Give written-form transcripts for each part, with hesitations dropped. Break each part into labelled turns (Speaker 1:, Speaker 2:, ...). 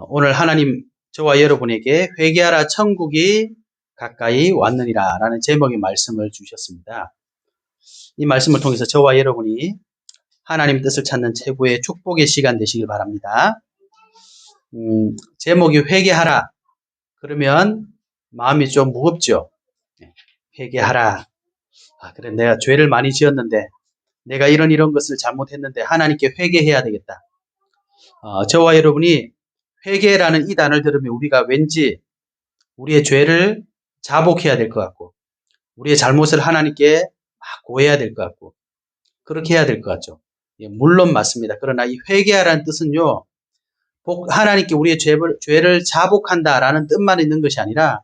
Speaker 1: 오늘 하나님 저와 여러분에게 회개하라 천국이 가까이 왔느니라 라는 제목의 말씀을 주셨습니다. 이 말씀을 통해서 저와 여러분이 하나님 뜻을 찾는 최고의 축복의 시간 되시길 바랍니다. 제목이 회개하라. 그러면 마음이 좀 무겁죠. 회개하라. 그래 내가 죄를 많이 지었는데 내가 이런 것을 잘못했는데 하나님께 회개해야 되겠다. 저와 여러분이 회개라는 이 단어를 들으면 우리가 왠지 우리의 죄를 자복해야 될 것 같고 우리의 잘못을 하나님께 막 고해야 될 것 같고 그렇게 해야 될 것 같죠. 물론 맞습니다. 그러나 이 회개하라는 뜻은요. 하나님께 우리의 죄를 자복한다라는 뜻만 있는 것이 아니라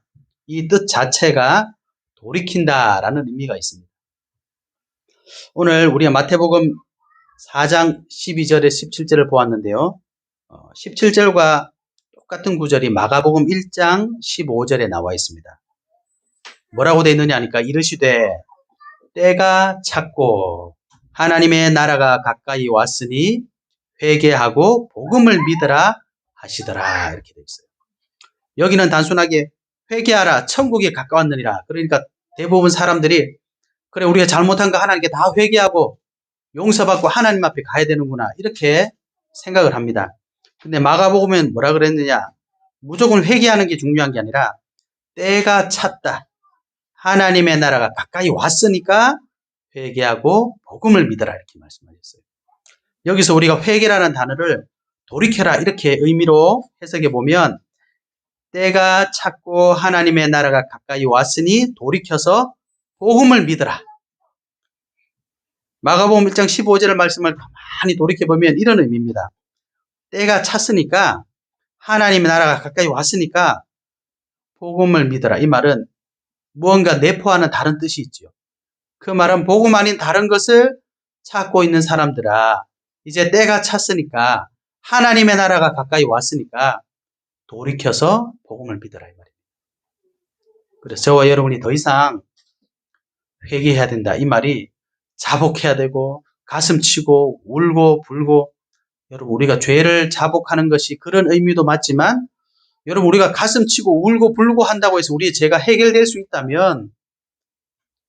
Speaker 1: 이 뜻 자체가 돌이킨다라는 의미가 있습니다. 오늘 우리가 마태복음 4장 12절에 17절을 보았는데요. 17절과 똑같은 구절이 마가복음 1장 15절에 나와 있습니다. 뭐라고 되어 있느냐 하니까 이르시되 때가 찼고 하나님의 나라가 가까이 왔으니 회개하고 복음을 믿으라 하시더라 이렇게 되어 있어요. 여기는 단순하게 회개하라 천국에 가까웠느니라. 그러니까 대부분 사람들이 그래 우리가 잘못한 거 하나님께 다 회개하고 용서받고 하나님 앞에 가야 되는구나 이렇게 생각을 합니다. 근데 마가복음은 뭐라 그랬느냐? 무조건 회개하는 게 중요한 게 아니라 때가 찼다. 하나님의 나라가 가까이 왔으니까 회개하고 복음을 믿어라 이렇게 말씀하셨어요. 여기서 우리가 회개라는 단어를 돌이켜라 이렇게 의미로 해석해 보면 때가 찼고 하나님의 나라가 가까이 왔으니 돌이켜서 복음을 믿어라. 마가복음 1장 15절 말씀을 가만히 돌이켜보면 이런 의미입니다. 때가 찼으니까 하나님의 나라가 가까이 왔으니까 복음을 믿어라. 이 말은 무언가 내포하는 다른 뜻이 있죠. 그 말은 복음 아닌 다른 것을 찾고 있는 사람들아 이제 때가 찼으니까 하나님의 나라가 가까이 왔으니까 돌이켜서 복음을 믿어라 이 말입니다. 그래서 저와 여러분이 더 이상 회개해야 된다. 이 말이 자복해야 되고 가슴 치고 울고 불고 여러분 우리가 죄를 자복하는 것이 그런 의미도 맞지만 여러분 우리가 가슴 치고 울고 불고 한다고 해서 우리의 죄가 해결될 수 있다면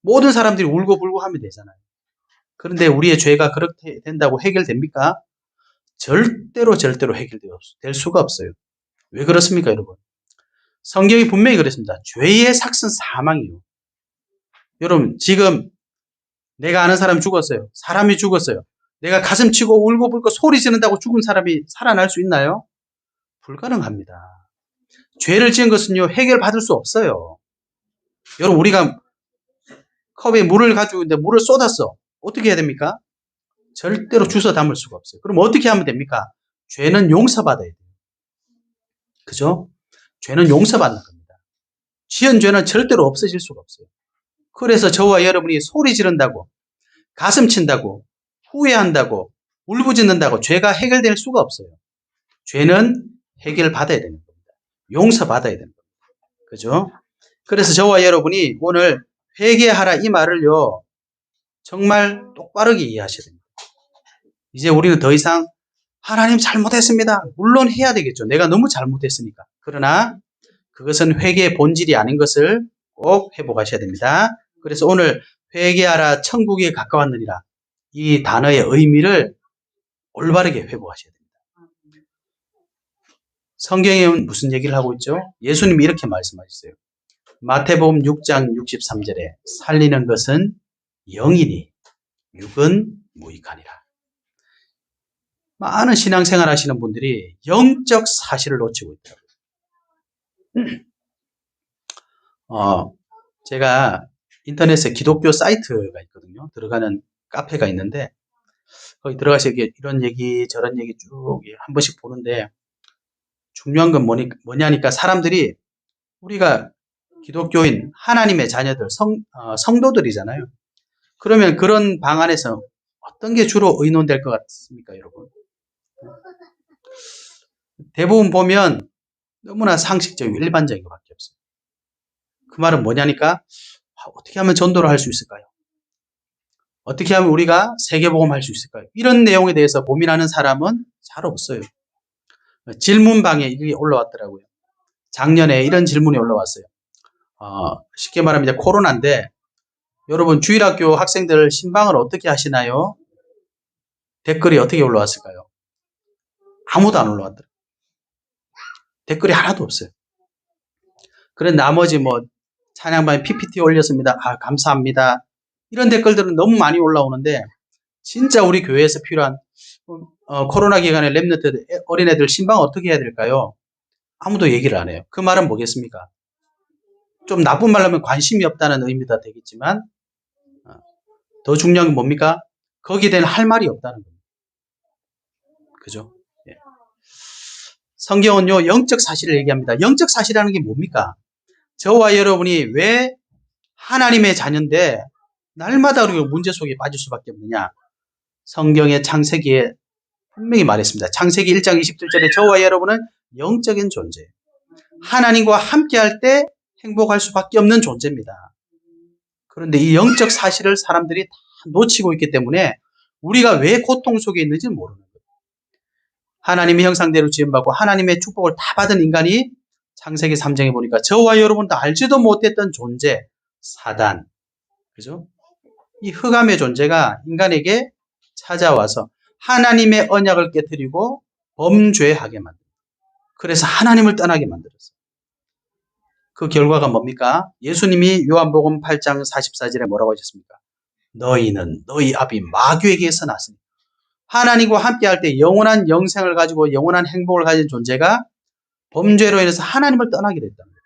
Speaker 1: 모든 사람들이 울고 불고 하면 되잖아요. 그런데 우리의 죄가 그렇게 된다고 해결됩니까? 절대로 해결될 수가 없어요. 왜 그렇습니까 여러분? 성경이 분명히 그랬습니다. 죄의 삭은 사망이요. 여러분 지금 내가 아는 사람이 죽었어요. 사람이 죽었어요. 내가 가슴 치고 울고 불고 소리 지른다고 죽은 사람이 살아날 수 있나요? 불가능합니다. 죄를 지은 것은요 해결받을 수 없어요. 여러분 우리가 컵에 물을 가지고 있는데 물을 쏟았어. 어떻게 해야 됩니까? 절대로 주워 담을 수가 없어요. 그럼 어떻게 하면 됩니까? 죄는 용서받아야 돼요. 그죠? 죄는 용서받는 겁니다. 지은 죄는 절대로 없어질 수가 없어요. 그래서 저와 여러분이 소리 지른다고 가슴 친다고 후회한다고 울부짖는다고 죄가 해결될 수가 없어요. 죄는 해결받아야 되는 겁니다. 용서받아야 되는 겁니다. 그죠? 그래서 저와 여러분이 오늘 회개하라 이 말을요 정말 똑바르게 이해하셔야 됩니다. 이제 우리는 더 이상 하나님 잘못했습니다. 물론 해야 되겠죠. 내가 너무 잘못했으니까. 그러나 그것은 회개의 본질이 아닌 것을 꼭 회복하셔야 됩니다. 그래서 오늘 회개하라 천국에 가까웠느니라 이 단어의 의미를 올바르게 회복하셔야 됩니다. 성경에 무슨 얘기를 하고 있죠? 예수님이 이렇게 말씀하셨어요. 마태복음 6장 63절에 살리는 것은 영이니 육은 무익하니라. 많은 신앙생활 하시는 분들이 영적 사실을 놓치고 있더라고요. 제가 인터넷에 기독교 사이트가 있거든요. 들어가는 카페가 있는데 거기 들어가서 이런 얘기 저런 얘기 쭉 한 번씩 보는데 중요한 건 뭐냐니까 사람들이 우리가 기독교인 하나님의 자녀들 성도들이잖아요. 그러면 그런 방 안에서 어떤 게 주로 의논될 것 같습니까 여러분? 대부분 보면 너무나 상식적이고 일반적인 것밖에 없어요. 그 말은 뭐냐니까 어떻게 하면 전도를 할 수 있을까요? 어떻게 하면 우리가 세계복음 할 수 있을까요? 이런 내용에 대해서 고민하는 사람은 잘 없어요. 질문방에 이게 올라왔더라고요. 작년에 이런 질문이 올라왔어요. 쉽게 말하면 이제 코로나인데 여러분 주일학교 학생들 신방을 어떻게 하시나요? 댓글이 어떻게 올라왔을까요? 아무도 안 올라왔더라고요. 댓글이 하나도 없어요. 그런 나머지 뭐 찬양반에 PPT 올렸습니다. 감사합니다. 이런 댓글들은 너무 많이 올라오는데 진짜 우리 교회에서 필요한 코로나 기간에 렘넌트 어린애들 신방 어떻게 해야 될까요? 아무도 얘기를 안 해요. 그 말은 뭐겠습니까? 좀 나쁜 말로 하면 관심이 없다는 의미가 되겠지만 더 중요한 건 뭡니까? 거기에 대한 할 말이 없다는 겁니다. 그죠? 예. 성경은요, 영적 사실을 얘기합니다. 영적 사실이라는 게 뭡니까? 저와 여러분이 왜 하나님의 자녀인데 날마다 우리가 문제 속에 빠질 수밖에 없느냐? 성경의 창세기에 분명히 말했습니다. 창세기 1장 27절에 저와 여러분은 영적인 존재, 하나님과 함께할 때 행복할 수밖에 없는 존재입니다. 그런데 이 영적 사실을 사람들이 다 놓치고 있기 때문에 우리가 왜 고통 속에 있는지 모르는 거예요. 하나님의 형상대로 지음받고 하나님의 축복을 다 받은 인간이 창세기 3장에 보니까 저와 여러분도 알지도 못했던 존재, 사단, 그죠? 이 흑암의 존재가 인간에게 찾아와서 하나님의 언약을 깨뜨리고 범죄하게 만듭니다. 그래서 하나님을 떠나게 만들었어요. 그 결과가 뭡니까? 예수님이 요한복음 8장 44절에 뭐라고 하셨습니까? 너희는 너희 아비 마귀에게서 났으니 하나님과 함께할 때 영원한 영생을 가지고 영원한 행복을 가진 존재가 범죄로 인해서 하나님을 떠나게 됐다는 거예요.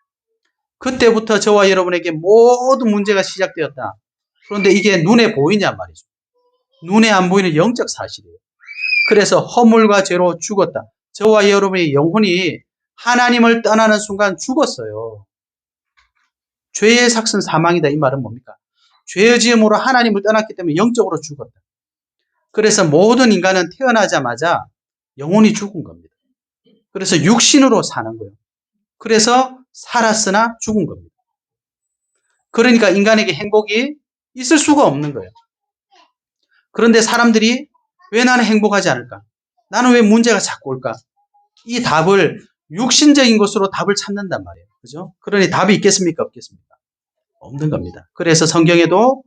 Speaker 1: 그때부터 저와 여러분에게 모든 문제가 시작되었다. 그런데 이게 눈에 보이냐 말이죠. 눈에 안 보이는 영적 사실이에요. 그래서 허물과 죄로 죽었다. 저와 여러분의 영혼이 하나님을 떠나는 순간 죽었어요. 죄의 삭은 사망이다. 이 말은 뭡니까? 죄의 지음으로 하나님을 떠났기 때문에 영적으로 죽었다. 그래서 모든 인간은 태어나자마자 영혼이 죽은 겁니다. 그래서 육신으로 사는 거예요. 그래서 살았으나 죽은 겁니다. 그러니까 인간에게 행복이 있을 수가 없는 거예요. 그런데 사람들이 왜 나는 행복하지 않을까? 나는 왜 문제가 자꾸 올까? 이 답을 육신적인 것으로 답을 찾는단 말이에요. 그죠? 그러니 답이 있겠습니까? 없겠습니까? 없는 겁니다. 그래서 성경에도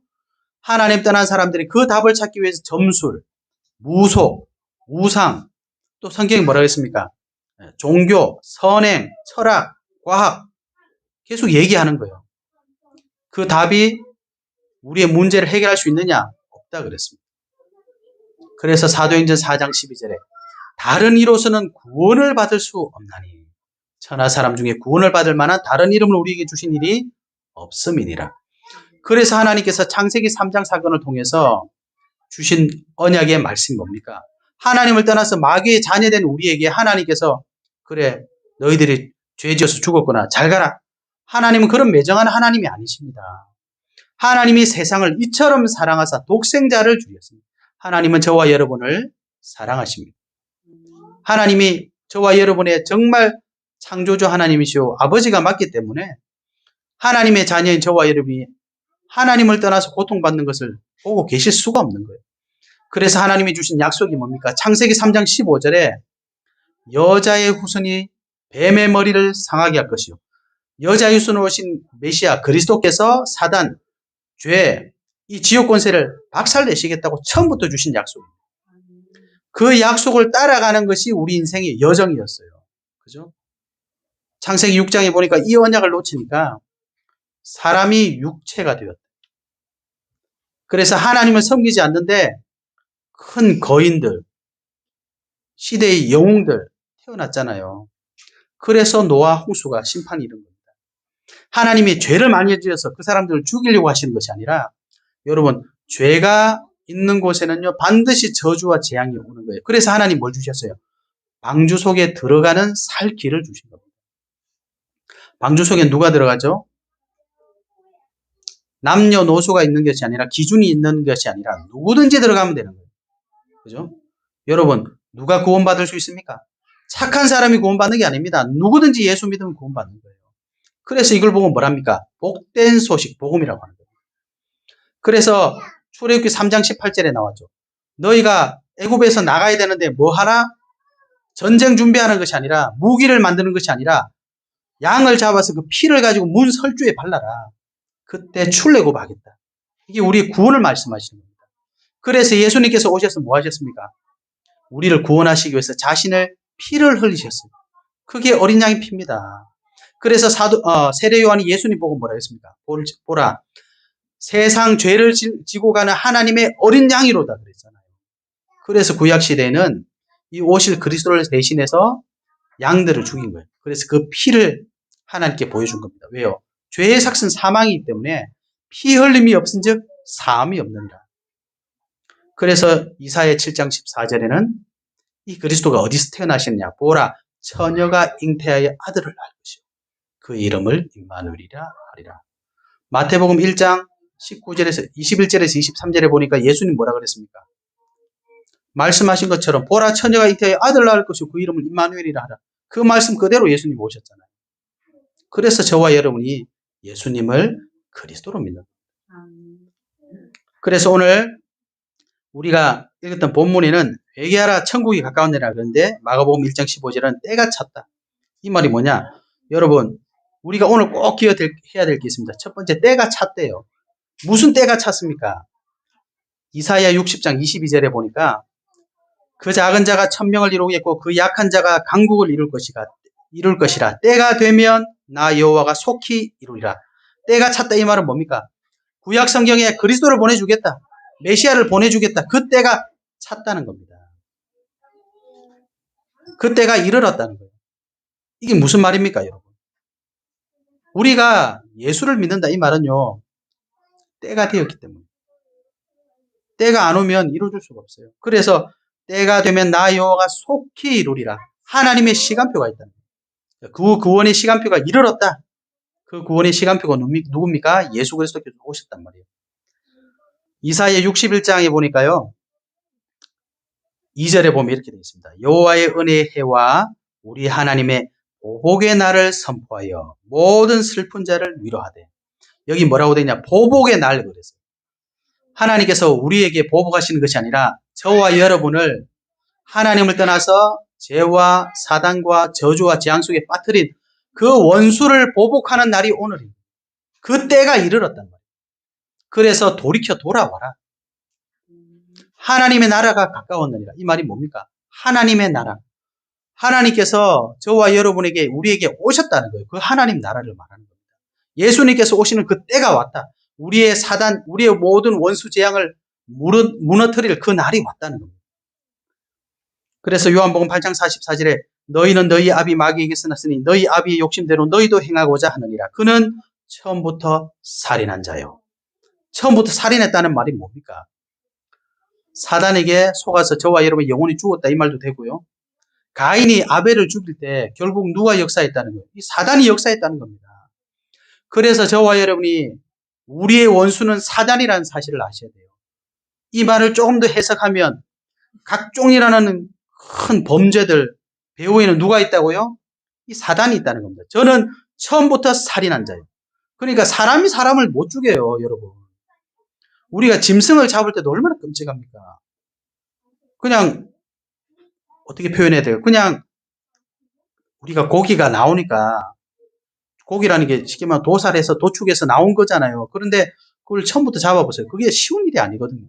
Speaker 1: 하나님 떠난 사람들이 그 답을 찾기 위해서 점술, 무속, 우상, 또 성경이 뭐라고 했습니까? 종교, 선행, 철학, 과학 계속 얘기하는 거예요. 그 답이 우리의 문제를 해결할 수 있느냐? 없다 그랬습니다. 그래서 사도행전 4장 12절에 다른 이로서는 구원을 받을 수 없나니 천하 사람 중에 구원을 받을 만한 다른 이름을 우리에게 주신 일이 없음이니라. 그래서 하나님께서 창세기 3장 사건을 통해서 주신 언약의 말씀이 뭡니까? 하나님을 떠나서 마귀의 자녀된 우리에게 하나님께서 그래 너희들이 죄지어서 죽었구나 잘 가라. 하나님은 그런 매정한 하나님이 아니십니다. 하나님이 세상을 이처럼 사랑하사 독생자를 주셨습니다. 하나님은 저와 여러분을 사랑하십니다. 하나님이 저와 여러분의 정말 창조주 하나님이시오 아버지가 맞기 때문에 하나님의 자녀인 저와 여러분이 하나님을 떠나서 고통받는 것을 보고 계실 수가 없는 거예요. 그래서 하나님이 주신 약속이 뭡니까? 창세기 3장 15절에 여자의 후손이 뱀의 머리를 상하게 할 것이요. 여자의 후손으로 오신 메시아 그리스도께서 사단, 죄, 이 지옥 권세를 박살내시겠다고 처음부터 주신 약속입니다. 그 약속을 따라가는 것이 우리 인생의 여정이었어요. 그죠? 창세기 6장에 보니까 이 언약을 놓치니까 사람이 육체가 되었다. 그래서 하나님을 섬기지 않는데 큰 거인들, 시대의 영웅들 태어났잖아요. 그래서 노아 홍수가 심판이 이른 겁니다. 하나님이 죄를 많이 지어서 그 사람들을 죽이려고 하시는 것이 아니라 여러분 죄가 있는 곳에는요 반드시 저주와 재앙이 오는 거예요. 그래서 하나님 뭘 주셨어요? 방주 속에 들어가는 살 길을 주신 겁니다. 방주 속에 누가 들어가죠? 남녀노소가 있는 것이 아니라 기준이 있는 것이 아니라 누구든지 들어가면 되는 거예요. 그죠? 여러분 누가 구원받을 수 있습니까? 착한 사람이 구원받는 게 아닙니다. 누구든지 예수 믿으면 구원받는 거예요. 그래서 이걸 보고 뭐랍니까? 복된 소식, 복음이라고 하는 거예요. 그래서 출애굽기 3장 18절에 나왔죠. 너희가 애굽에서 나가야 되는데 뭐 하나? 전쟁 준비하는 것이 아니라 무기를 만드는 것이 아니라 양을 잡아서 그 피를 가지고 문 설주에 발라라. 그때 출애굽하겠다. 이게 우리의 구원을 말씀하시는 겁니다. 그래서 예수님께서 오셔서 뭐 하셨습니까? 우리를 구원하시기 위해서 자신을 피를 흘리셨습니다. 그게 어린 양의 피입니다. 그래서 세례 요한이 예수님 보고 뭐라 했습니까? 보라, 세상 죄를 지고 가는 하나님의 어린 양이로다 그랬잖아요. 그래서 구약 시대에는 이 오실 그리스도를 대신해서 양들을 죽인 거예요. 그래서 그 피를 하나님께 보여준 겁니다. 왜요? 죄의 삭은 사망이기 때문에 피 흘림이 없은즉 사함이 없느니라. 그래서 이사야 7장 14절에는 이 그리스도가 어디서 태어나셨냐? 보라, 처녀가 잉태하여 아들을 낳을 것이요 그 이름을 임마누엘이라 하리라. 마태복음 1장 19절에서 21절에서 23절에 보니까 예수님 뭐라 그랬습니까? 말씀하신 것처럼 보라, 처녀가 잉태하여 아들을 낳을 것이요 그 이름을 임마누엘이라 하라. 그 말씀 그대로 예수님 오셨잖아요. 그래서 저와 여러분이 예수님을 그리스도로 믿는 거예요. 그래서 오늘 우리가 읽었던 본문에는 회개하라 천국이 가까웠느니라 그런데 마가복음 1장 15절은 때가 찼다. 이 말이 뭐냐? 여러분, 우리가 오늘 꼭 기억해야 될 게 있습니다. 첫 번째, 때가 찼대요. 무슨 때가 찼습니까? 이사야 60장 22절에 보니까 그 작은 자가 천명을 이루겠고 그 약한 자가 강국을 이룰 것이라. 때가 되면 나 여호와가 속히 이루리라. 때가 찼다 이 말은 뭡니까? 구약 성경에 그리스도를 보내주겠다. 메시아를 보내주겠다. 그 때가 찼다는 겁니다. 그 때가 이르렀다는 거예요. 이게 무슨 말입니까, 여러분? 우리가 예수를 믿는다 이 말은요. 때가 되었기 때문에. 때가 안 오면 이루어질 수가 없어요. 그래서 때가 되면 나 여호와가 속히 이루리라. 하나님의 시간표가 있다는 거예요. 그 구원의 시간표가 이르렀다. 그 구원의 시간표가 누굽니까? 예수 그리스도께서 오셨단 말이에요. 이사야 61장에 보니까요. 2절에 보면 이렇게 되어 있습니다. 여호와의 은혜의 해와 우리 하나님의 보복의 날을 선포하여 모든 슬픈 자를 위로하되. 여기 뭐라고 되냐? 보복의 날 그랬어요. 하나님께서 우리에게 보복하시는 것이 아니라 저와 여러분을 하나님을 떠나서 죄와 사단과 저주와 재앙 속에 빠뜨린 그 원수를 보복하는 날이 오늘입니다. 그 때가 이르렀단 말이에요. 그래서 돌이켜 돌아와라. 하나님의 나라가 가까웠느니라. 이 말이 뭡니까? 하나님의 나라. 하나님께서 저와 여러분에게 우리에게 오셨다는 거예요. 그 하나님 나라를 말하는 겁니다. 예수님께서 오시는 그 때가 왔다. 우리의 사단, 우리의 모든 원수 재앙을 무너뜨릴 그 날이 왔다는 겁니다. 그래서 요한복음 8장 44절에 너희는 너희 아비 마귀에게서 났으니 너희 아비의 욕심대로 너희도 행하고자 하느니라. 그는 처음부터 살인한 자요. 처음부터 살인했다는 말이 뭡니까? 사단에게 속아서 저와 여러분의 영혼이 죽었다 이 말도 되고요. 가인이 아벨을 죽일 때 결국 누가 역사했다는 거예요? 이 사단이 역사했다는 겁니다. 그래서 저와 여러분이 우리의 원수는 사단이라는 사실을 아셔야 돼요. 이 말을 조금 더 해석하면 각종이라는 큰 범죄들 배후에는 누가 있다고요? 이 사단이 있다는 겁니다. 저는 처음부터 살인한 자예요. 그러니까 사람이 사람을 못 죽여요, 여러분. 우리가 짐승을 잡을 때도 얼마나 끔찍합니까? 그냥 어떻게 표현해야 돼요? 그냥 우리가 고기가 나오니까 고기라는 게 쉽게 말하면 도살해서 도축해서 나온 거잖아요. 그런데 그걸 처음부터 잡아보세요. 그게 쉬운 일이 아니거든요.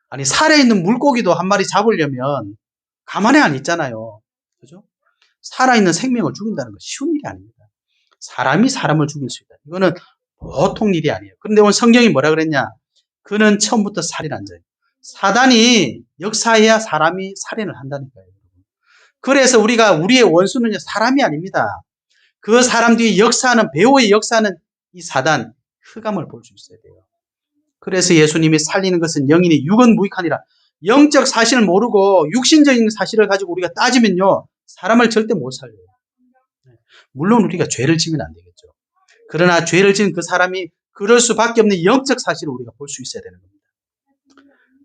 Speaker 1: 아니 살아있는 물고기도 한 마리 잡으려면 가만히 안 있잖아요. 그죠? 살아있는 생명을 죽인다는 건 쉬운 일이 아닙니다. 사람이 사람을 죽일 수 있다. 이거는 보통 일이 아니에요. 그런데 오늘 성경이 뭐라 그랬냐? 그는 처음부터 살인한 자예요. 사단이 역사해야 사람이 살인을 한다니까요. 그래서 우리의 원수는 사람이 아닙니다. 그 사람 뒤에 역사하는, 배후의 역사하는 이 사단, 흑암을 볼 수 있어야 돼요. 그래서 예수님이 살리는 것은 영인이 육은 무익하니라. 영적 사실을 모르고 육신적인 사실을 가지고 우리가 따지면요, 사람을 절대 못 살려요. 물론 우리가 죄를 지면 안 되겠죠. 그러나 죄를 지은 그 사람이 그럴 수밖에 없는 영적 사실을 우리가 볼 수 있어야 되는 겁니다.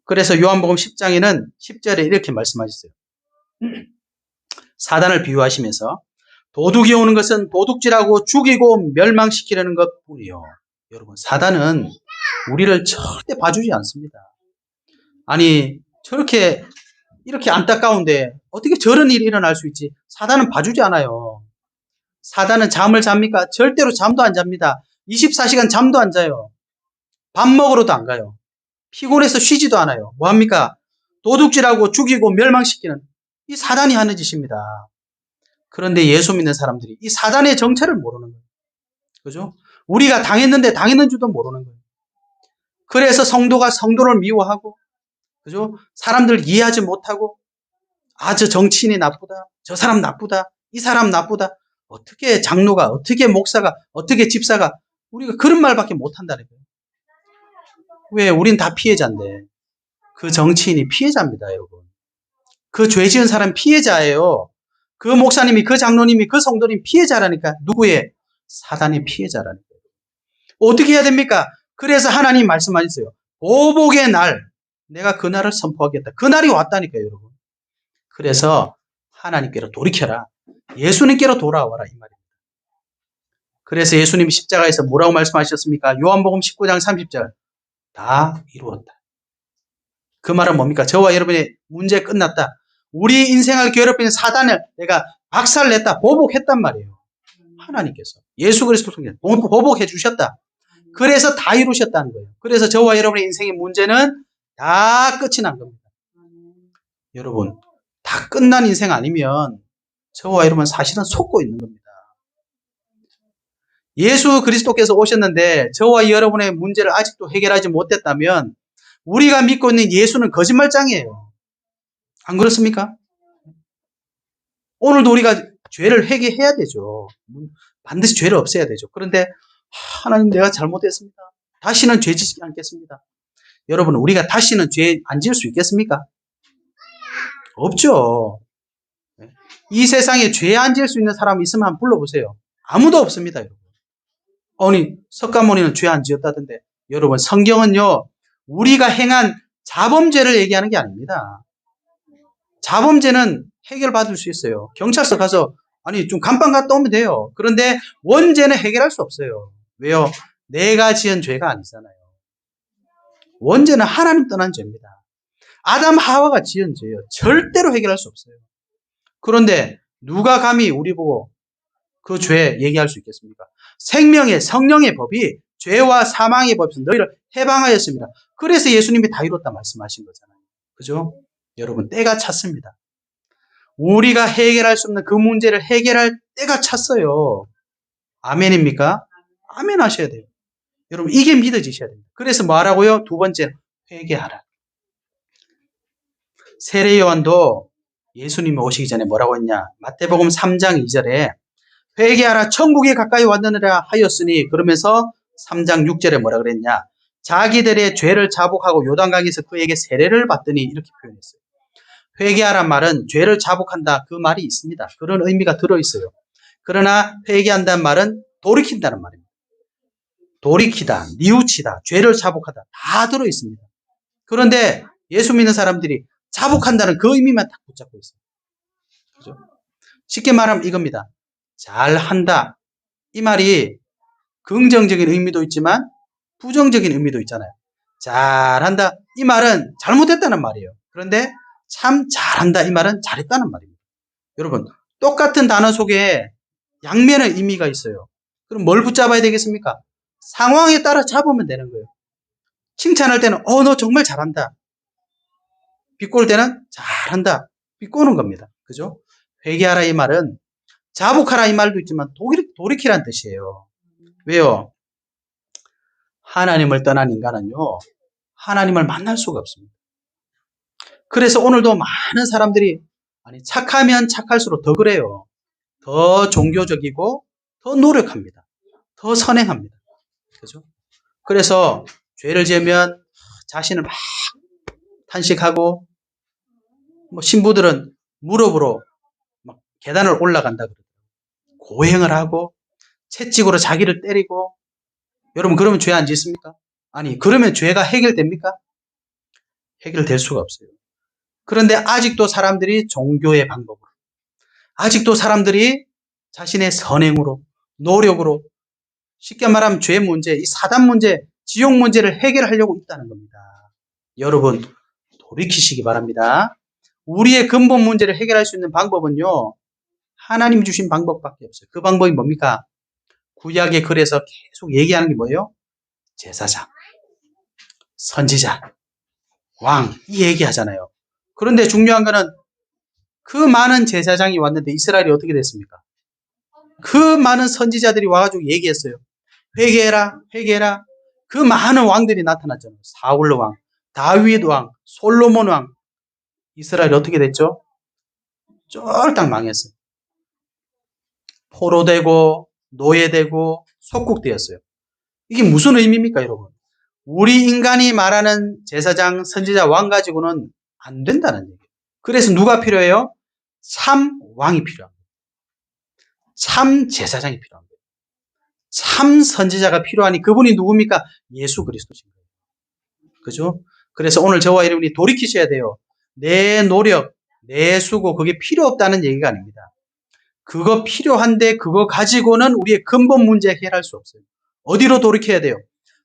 Speaker 1: 그래서 요한복음 10장에는 10절에 이렇게 말씀하셨어요. 사단을 비유하시면서 도둑이 오는 것은 도둑질하고 죽이고 멸망시키려는 것뿐이요. 여러분, 사단은 우리를 절대 봐주지 않습니다. 아니, 이렇게 안타까운데 어떻게 저런 일이 일어날 수 있지? 사단은 봐주지 않아요. 사단은 잠을 잡니까? 절대로 잠도 안 잡니다. 24시간 잠도 안 자요. 밥 먹으러도 안 가요. 피곤해서 쉬지도 않아요. 뭐합니까? 도둑질하고 죽이고 멸망시키는 이 사단이 하는 짓입니다. 그런데 예수 믿는 사람들이 이 사단의 정체를 모르는 거예요. 그죠? 우리가 당했는데 당했는 줄도 모르는 거예요. 그래서 성도가 성도를 미워하고, 그죠? 사람들 이해하지 못하고, 아, 저 정치인이 나쁘다. 저 사람 나쁘다. 이 사람 나쁘다. 어떻게 장로가, 어떻게 목사가, 어떻게 집사가, 우리가 그런 말밖에 못한다는 거예요. 왜? 우린 다 피해자인데. 그 정치인이 피해자입니다, 여러분. 그 죄 지은 사람 피해자예요. 그 목사님이, 그 장로님이, 그 성도님 피해자라니까. 누구의? 사단의 피해자라니까. 어떻게 해야 됩니까? 그래서 하나님 말씀하셨어요. 보복의 날, 내가 그 날을 선포하겠다. 그 날이 왔다니까요, 여러분. 그래서 하나님께로 돌이켜라. 예수님께로 돌아와라, 이 말입니다. 그래서 예수님이 십자가에서 뭐라고 말씀하셨습니까? 요한복음 19장 30절. 다 이루었다. 그 말은 뭡니까? 저와 여러분의 문제 끝났다. 우리 인생을 괴롭히는 사단을 내가 박살냈다. 보복했단 말이에요. 하나님께서. 예수 그리스도 통해 보복해 주셨다. 그래서 다 이루셨다는 거예요. 그래서 저와 여러분의 인생의 문제는 다 끝이 난 겁니다. 여러분, 다 끝난 인생 아니면 저와 여러분 사실은 속고 있는 겁니다. 예수 그리스도께서 오셨는데 저와 여러분의 문제를 아직도 해결하지 못했다면 우리가 믿고 있는 예수는 거짓말장이에요. 안 그렇습니까? 오늘도 우리가 죄를 회개해야 되죠. 반드시 죄를 없애야 되죠. 그런데 하나님 내가 잘못했습니다. 다시는 죄 짓지 않겠습니다. 여러분 우리가 다시는 죄 안 지을 수 있겠습니까? 없죠. 이 세상에 죄 안 지을 수 있는 사람이 있으면 한번 불러보세요. 아무도 없습니다. 여러분. 아니 석가모니는 죄 안 지었다던데. 여러분 성경은요. 우리가 행한 자범죄를 얘기하는 게 아닙니다. 자범죄는 해결받을 수 있어요. 경찰서 가서 아니 좀 감방 갔다 오면 돼요. 그런데 원죄는 해결할 수 없어요. 왜요? 내가 지은 죄가 아니잖아요. 원죄는 하나님 떠난 죄입니다. 아담 하와가 지은 죄예요. 절대로 해결할 수 없어요. 그런데 누가 감히 우리 보고 그 죄 얘기할 수 있겠습니까? 생명의 성령의 법이 죄와 사망의 법에서 너희를 해방하였습니다. 그래서 예수님이 다 이뤘다 말씀하신 거잖아요. 그죠? 여러분 때가 찼습니다. 우리가 해결할 수 없는 그 문제를 해결할 때가 찼어요. 아멘입니까? 아멘 하셔야 돼요. 여러분 이게 믿어지셔야 됩니다. 그래서 뭐 하라고요? 두 번째 회개하라. 세례 요한도 예수님이 오시기 전에 뭐라고 했냐? 마태복음 3장 2절에 회개하라 천국이 가까이 왔느니라 하였으니 그러면서 3장 6절에 뭐라 그랬냐? 자기들의 죄를 자복하고 요단강에서 그에게 세례를 받더니 이렇게 표현했어요. 회개하란 말은 죄를 자복한다 그 말이 있습니다. 그런 의미가 들어있어요. 그러나 회개한다는 말은 돌이킨다는 말입니다. 돌이키다, 뉘우치다, 죄를 자복하다 다 들어있습니다. 그런데 예수 믿는 사람들이 자복한다는 그 의미만 딱 붙잡고 있어요. 그죠? 쉽게 말하면 이겁니다. 잘한다. 이 말이 긍정적인 의미도 있지만 부정적인 의미도 있잖아요. 잘한다. 이 말은 잘못했다는 말이에요. 그런데 참 잘한다. 이 말은 잘했다는 말입니다. 여러분, 똑같은 단어 속에 양면의 의미가 있어요. 그럼 뭘 붙잡아야 되겠습니까? 상황에 따라 잡으면 되는 거예요. 칭찬할 때는 너 정말 잘한다. 비꼬을 때는 잘한다. 비꼬는 겁니다. 그죠? 회개하라 이 말은 자복하라 이 말도 있지만 돌이키란 뜻이에요. 왜요? 하나님을 떠난 인간은요. 하나님을 만날 수가 없습니다. 그래서 오늘도 많은 사람들이 착하면 착할수록 더 그래요. 더 종교적이고 더 노력합니다. 더 선행합니다. 그죠? 그래서 죄를 지으면 자신을 막 탄식하고 신부들은 무릎으로 막 계단을 올라간다 그러더라고요. 고행을 하고 채찍으로 자기를 때리고 여러분 그러면 죄 안 짓습니까? 아니 그러면 죄가 해결됩니까? 해결될 수가 없어요. 그런데 아직도 사람들이 종교의 방법으로 아직도 사람들이 자신의 선행으로 노력으로 쉽게 말하면 죄 문제, 이 사단 문제, 지옥 문제를 해결하려고 있다는 겁니다. 여러분 돌이키시기 바랍니다. 우리의 근본 문제를 해결할 수 있는 방법은요, 하나님 주신 방법밖에 없어요. 그 방법이 뭡니까? 구약의 글에서 계속 얘기하는 게 뭐예요? 제사장, 선지자, 왕, 이 얘기하잖아요. 그런데 중요한 거는 그 많은 제사장이 왔는데 이스라엘이 어떻게 됐습니까? 그 많은 선지자들이 와가지고 얘기했어요. 회개해라, 회개해라. 그 많은 왕들이 나타났잖아요. 사울 왕, 다윗 왕, 솔로몬 왕. 이스라엘이 어떻게 됐죠? 쫄딱 망했어요. 포로되고 노예되고 속국되었어요. 이게 무슨 의미입니까, 여러분? 우리 인간이 말하는 제사장, 선지자, 왕 가지고는 안 된다는 얘기예요. 그래서 누가 필요해요? 참 왕이 필요합니다. 참 제사장이 필요합니다. 참 선지자가 필요하니 그분이 누굽니까? 예수 그리스도신 거예요. 그죠? 그래서 오늘 저와 여러분이 돌이키셔야 돼요. 내 노력, 내 수고, 그게 필요 없다는 얘기가 아닙니다. 그거 필요한데 그거 가지고는 우리의 근본 문제 해결할 수 없어요. 어디로 돌이켜야 돼요?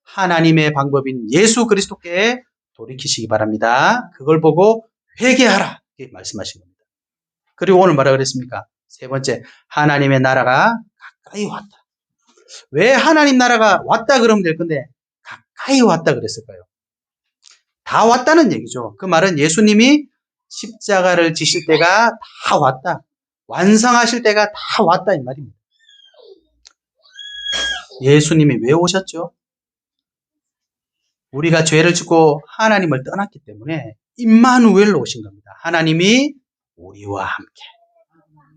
Speaker 1: 하나님의 방법인 예수 그리스도께 돌이키시기 바랍니다. 그걸 보고 회개하라 이렇게 말씀하신 겁니다. 그리고 오늘 뭐라 그랬습니까? 세 번째, 하나님의 나라가 가까이 왔다. 왜 하나님 나라가 왔다 그러면 될 건데 가까이 왔다 그랬을까요? 다 왔다는 얘기죠. 그 말은 예수님이 십자가를 지실 때가 다 왔다. 완성하실 때가 다 왔다 이 말입니다. 예수님이 왜 오셨죠? 우리가 죄를 짓고 하나님을 떠났기 때문에 임마누엘로 오신 겁니다. 하나님이 우리와 함께,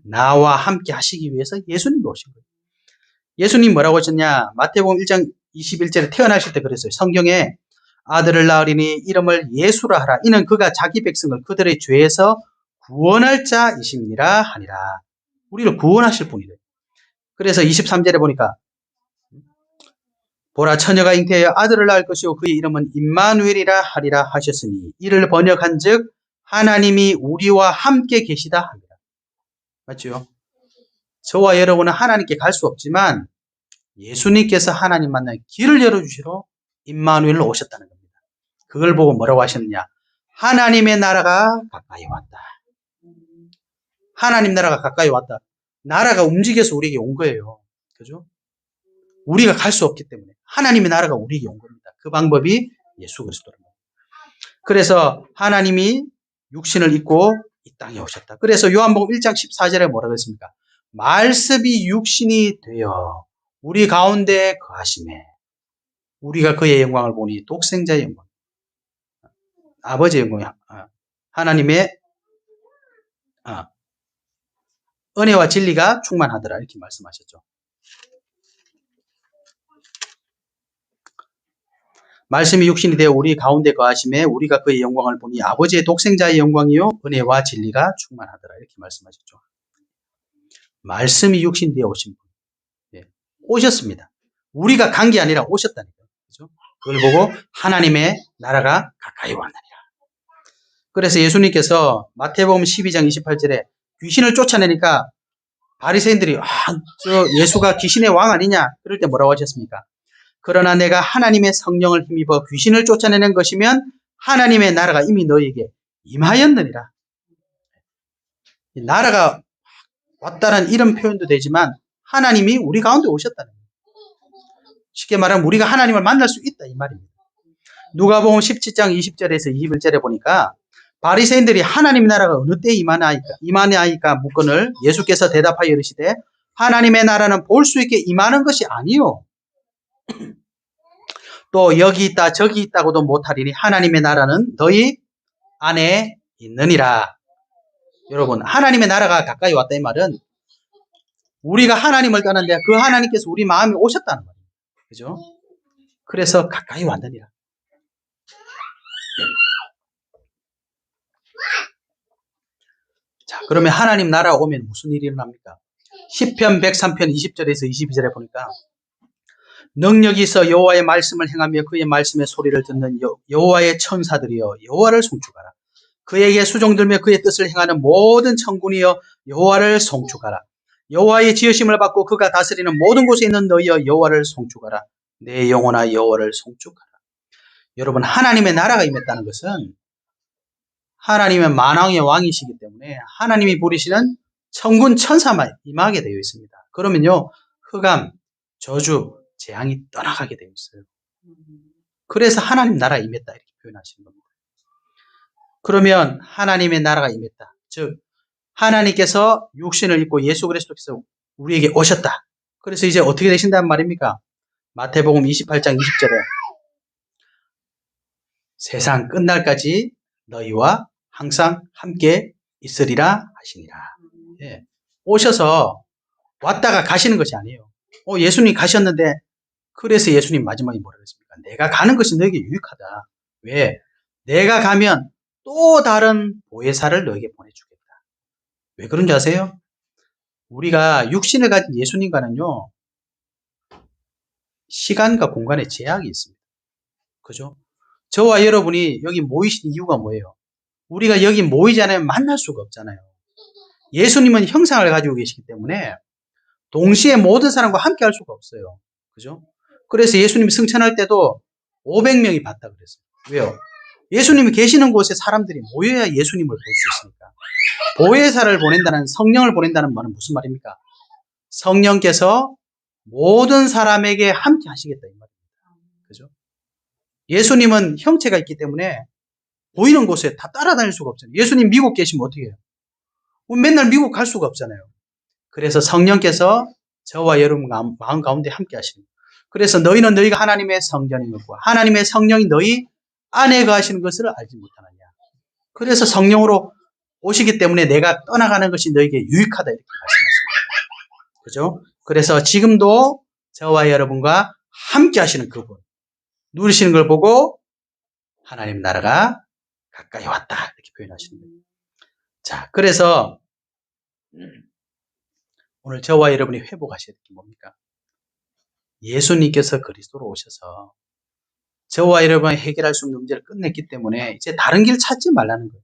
Speaker 1: 나와 함께 하시기 위해서 예수님이 오신 거예요. 예수님 뭐라고 하셨냐? 마태복음 1장 21절에 태어나실 때 그랬어요. 성경에 아들을 낳으리니 이름을 예수라 하라. 이는 그가 자기 백성을 그들의 죄에서 구원할 자이심이라 하니라. 우리를 구원하실 분이래요. 그래서 23절에 보니까 보라 처녀가 잉태하여 아들을 낳을 것이요 그의 이름은 임마누엘이라 하리라 하셨으니 이를 번역한즉 하나님이 우리와 함께 계시다 하니라. 맞죠? 저와 여러분은 하나님께 갈 수 없지만 예수님께서 하나님 만나는 길을 열어주시러 임마누엘로 오셨다는 겁니다. 그걸 보고 뭐라고 하셨느냐? 하나님의 나라가 가까이 왔다. 하나님 나라가 가까이 왔다. 나라가 움직여서 우리에게 온 거예요. 그죠? 우리가 갈 수 없기 때문에 하나님의 나라가 우리에게 온 겁니다. 그 방법이 예수 그리스도입니다. 그래서 하나님이 육신을 입고 이 땅에 오셨다. 그래서 요한복음 1장 14절에 뭐라고 했습니까? 말씀이 육신이 되어 우리 가운데 거하심에 우리가 그의 영광을 보니 독생자의 영광, 아버지의 영광이 하나님의 은혜와 진리가 충만하더라 이렇게 말씀하셨죠. 말씀이 육신이 되어 우리 가운데 거하심에 우리가 그의 영광을 보니 아버지의 독생자의 영광이요 은혜와 진리가 충만하더라 이렇게 말씀하셨죠. 말씀이 육신이 되어 오신 분, 네. 오셨습니다. 우리가 간 게 아니라 오셨다니까요. 그렇죠? 그걸 보고 하나님의 나라가 가까이 왔느니라. 그래서 예수님께서 마태복음 12장 28절에 귀신을 쫓아내니까 바리새인들이 저 예수가 귀신의 왕 아니냐 그럴 때 뭐라고 하셨습니까? 그러나 내가 하나님의 성령을 힘입어 귀신을 쫓아내는 것이면 하나님의 나라가 이미 너희에게 임하였느니라. 나라가 왔다는 이런 표현도 되지만 하나님이 우리 가운데 오셨다는 거예요. 쉽게 말하면 우리가 하나님을 만날 수 있다 이 말입니다. 누가복음 17장 20절에서 21절에 보니까 바리새인들이 하나님의 나라가 어느 때에 임하나이까 묻거늘 예수께서 대답하여 이르시되 하나님의 나라는 볼 수 있게 임하는 것이 아니요 또 여기 있다 저기 있다고도 못하리니 하나님의 나라는 너희 안에 있느니라. 여러분 하나님의 나라가 가까이 왔다 이 말은 우리가 하나님을 떠났는데 그 하나님께서 우리 마음에 오셨다는 말이에요. 그죠? 그래서 가까이 왔느니라. 자, 그러면 하나님 나라 오면 무슨 일이 일어납니까? 시편 103편 20절에서 22절에 보니까 능력이 있어 여호와의 말씀을 행하며 그의 말씀의 소리를 듣는 여호와의 천사들이여 여호와를 송축하라. 그에게 수종들며 그의 뜻을 행하는 모든 천군이여 여호와를 송축하라. 여호와의 지으심을 받고 그가 다스리는 모든 곳에 있는 너희여 여호와를 송축하라. 내 영혼아 여호와를 송축하라. 여러분 하나님의 나라가 임했다는 것은 하나님은 만왕의 왕이시기 때문에 하나님이 부리시는 천군 천사만 임하게 되어 있습니다. 그러면요, 흑암, 저주, 재앙이 떠나가게 되어 있어요. 그래서 하나님 나라가 임했다 이렇게 표현하시는 겁니다. 그러면 하나님의 나라가 임했다. 즉 하나님께서 육신을 입고 예수 그리스도께서 우리에게 오셨다. 그래서 이제 어떻게 되신다는 말입니까? 마태복음 28장 20절에 세상 끝날까지 너희와 항상 함께 있으리라 하시니라. 예. 오셔서 왔다가 가시는 것이 아니에요. 예수님 가셨는데 그래서 예수님 마지막에 뭐라고 했습니까? 내가 가는 것이 너에게 유익하다. 왜? 내가 가면 또 다른 보혜사를 너에게 보내주겠다. 왜 그런 줄 아세요? 우리가 육신을 가진 예수님과는요, 시간과 공간의 제약이 있습니다. 그죠? 저와 여러분이 여기 모이신 이유가 뭐예요? 우리가 여기 모이지 않으면 만날 수가 없잖아요. 예수님은 형상을 가지고 계시기 때문에 동시에 모든 사람과 함께 할 수가 없어요. 그죠? 그래서 예수님이 승천할 때도 500명이 봤다 그랬어요. 왜요? 예수님이 계시는 곳에 사람들이 모여야 예수님을 볼 수 있으니까. 보혜사를 보낸다는, 성령을 보낸다는 말은 무슨 말입니까? 성령께서 모든 사람에게 함께 하시겠다 이 말입니다. 그죠? 예수님은 형체가 있기 때문에 보이는 곳에 다 따라다닐 수가 없잖아요. 예수님 미국 계시면 어떻게 해요? 맨날 미국 갈 수가 없잖아요. 그래서 성령께서 저와 여러분 마음 가운데 함께 하시는 거예요. 그래서 너희는 너희가 하나님의 성전인 것과 하나님의 성령이 너희 안에 거하시는 것을 알지 못하느냐. 그래서 성령으로 오시기 때문에 내가 떠나가는 것이 너에게 유익하다 이렇게 말씀하십니다. 그죠? 그래서 지금도 저와 여러분과 함께 하시는 그분 누리시는 걸 보고 하나님 나라가 가까이 왔다 이렇게 표현하시는 거예요. 자, 그래서 오늘 저와 여러분이 회복하셔야 될 게 뭡니까? 예수님께서 그리스도로 오셔서 저와 여러분이 해결할 수 없는 문제를 끝냈기 때문에 이제 다른 길 찾지 말라는 거예요.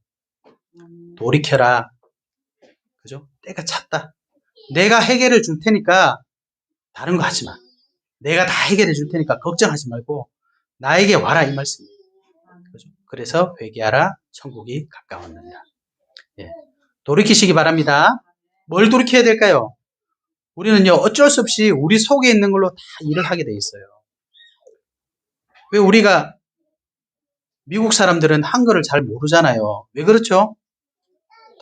Speaker 1: 돌이켜라. 그죠? 때가 찼다. 내가 해결해 줄 테니까 다른 거 하지 마. 내가 다 해결해 줄 테니까 걱정하지 말고 나에게 와라 이 말씀이에요. 그죠? 그래서 회개하라. 천국이 가까웠느니라. 예. 돌이키시기 바랍니다. 뭘 돌이켜야 될까요? 우리는요 어쩔 수 없이 우리 속에 있는 걸로 다 일을 하게 돼 있어요. 왜 우리가 미국 사람들은 한글을 잘 모르잖아요. 왜 그렇죠?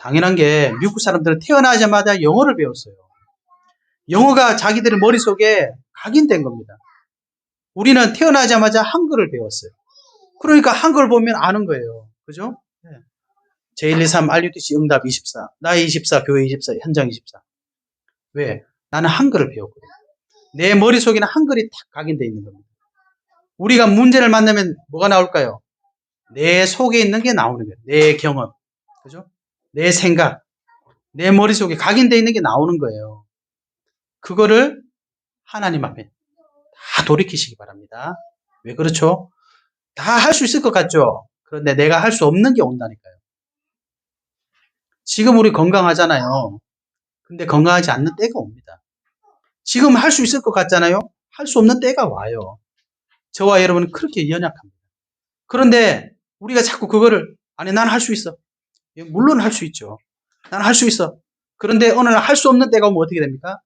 Speaker 1: 당연한 게 미국 사람들은 태어나자마자 영어를 배웠어요. 영어가 자기들의 머릿속에 각인된 겁니다. 우리는 태어나자마자 한글을 배웠어요. 그러니까 한글 보면 아는 거예요. 그죠? 제123 RUTC 응답 24, 나이 24, 교회 24, 현장 24. 왜? 나는 한글을 배웠거든요. 내 머릿속에는 한글이 탁 각인되어 있는 겁니다. 우리가 문제를 만나면 뭐가 나올까요? 내 속에 있는 게 나오는 거예요. 내 경험. 그죠? 내 생각. 내 머릿속에 각인되어 있는 게 나오는 거예요. 그거를 하나님 앞에 다 돌이키시기 바랍니다. 왜 그렇죠? 다 할 수 있을 것 같죠? 그런데 내가 할 수 없는 게 온다니까요. 지금 우리 건강하잖아요. 근데 건강하지 않는 때가 옵니다. 지금 할 수 있을 것 같잖아요. 할 수 없는 때가 와요. 저와 여러분은 그렇게 연약합니다. 그런데 우리가 자꾸 그거를 아니 난 할 수 있어. 물론 할 수 있죠. 난 할 수 있어. 그런데 어느 날 할 수 없는 때가 오면 어떻게 됩니까?